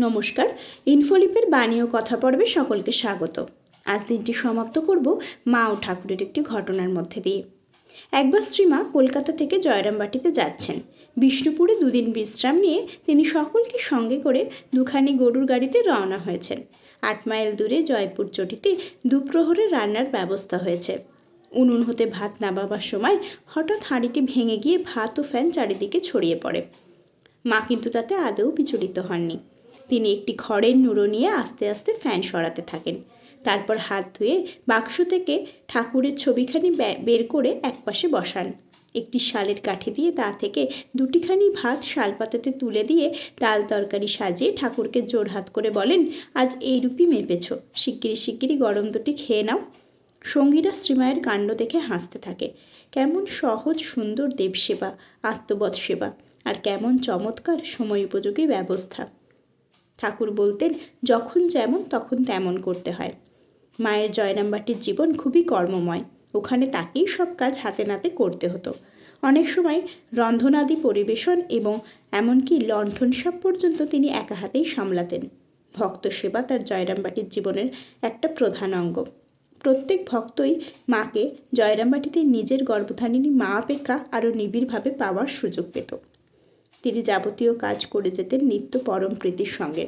নমস্কার, ইনফোলিপের বাণী ও কথা পর্বে সকলকে স্বাগত। আজ দিনটি সমাপ্ত করব মা ও ঠাকুরের একটি ঘটনার মধ্যে দিয়ে। একবার শ্রীমা কলকাতা থেকে জয়রামবাটিতে যাচ্ছেন। বিষ্ণুপুরে দুদিন বিশ্রাম নিয়ে তিনি সকলকে সঙ্গে করে দুখানি গরুর গাড়িতে রওনা হয়েছেন। 8 মাইল দূরে জয়পুর চটিতে দুপ্রহরে রান্নার ব্যবস্থা হয়েছে। উনুন হতে ভাত নামাবার সময় হঠাৎ হাঁড়িটি ভেঙে গিয়ে ভাত ও ফ্যান চারিদিকে ছড়িয়ে পড়ে। মা কিন্তু তাতে আদৌ বিচলিত হননি। তিনি একটি খড়ের নুড়ো নিয়ে আস্তে আস্তে ফ্যান সরাতে থাকেন। তারপর হাত ধুয়ে বাক্স থেকে ঠাকুরের ছবিখানি বের করে একপাশে বসান। একটি শালের কাঠি দিয়ে তা থেকে দুটিখানি ভাত শালপাতাতে তুলে দিয়ে ডাল তরকারি সাজিয়ে ঠাকুরকে জোড়হাত করে বলেন, আজ এইরূপই মেপেছ, শিগগিরি শিগগিরি গরম দুটি খেয়ে নাও। সঙ্গীরা শ্রীমায়ের কাণ্ড দেখে হাসতে থাকে। কেমন সহজ সুন্দর দেবসেবা, আত্মবৎ সেবা, আর কেমন চমৎকার সময় উপযোগী ব্যবস্থা। ঠাকুর বলতেন, যখন যেমন তখন তেমন করতে হয়। মায়ের জয়রামবাটির জীবন খুবই কর্মময়। ওখানে তাকেই সব কাজ হাতে নাতে করতে হতো। অনেক সময় রন্ধনাদি পরিবেশন এবং এমনকি লণ্ঠন সাপ পর্যন্ত তিনি একা হাতেই সামলাতেন। ভক্ত সেবা তার জয়রামবাটির জীবনের একটা প্রধান অঙ্গ। প্রত্যেক ভক্তই মাকে জয়রামবাটিতে নিজের গর্ভধারিণী মা অপেক্ষা আরও নিবিড়ভাবে পাওয়ার সুযোগ পেত। তিনি যাবতীয় কাজ করে যেতেন নিত্য পরম প্রীতির সঙ্গে।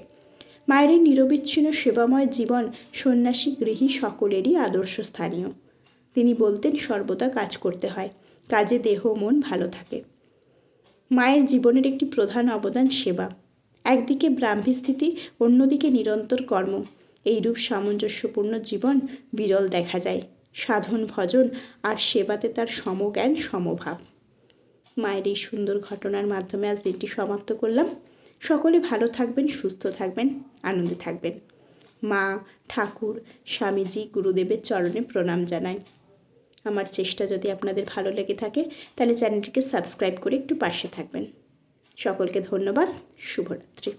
মায়ের এই নিরবিচ্ছিন্ন সেবাময় জীবন সন্ন্যাসী গৃহী সকলেরই আদর্শ স্থানীয়। তিনি বলতেন, সর্বদা কাজ করতে হয়, কাজে দেহ মন ভালো থাকে। মায়ের জীবনের একটি প্রধান অবদান সেবা। একদিকে ব্রাহ্মী স্থিতি, অন্যদিকে নিরন্তর কর্ম। এইরূপ সামঞ্জস্যপূর্ণ জীবন বিরল দেখা যায়। সাধন ভজন আর সেবাতে তার সমজ্ঞান সমভাব। মায়ের এই সুন্দর ঘটনার মাধ্যমে আজ দিনটি সমাপ্ত করলাম। সকলে ভালো থাকবেন, সুস্থ থাকবেন, আনন্দে থাকবেন। মা, ঠাকুর, স্বামীজি, গুরুদেবের চরণে প্রণাম জানাই। আমার চেষ্টা যদি আপনাদের ভালো লেগে থাকে তাহলে চ্যানেলটিকে সাবস্ক্রাইব করে একটু পাশে থাকবেন। সকলকে ধন্যবাদ। শুভরাত্রি।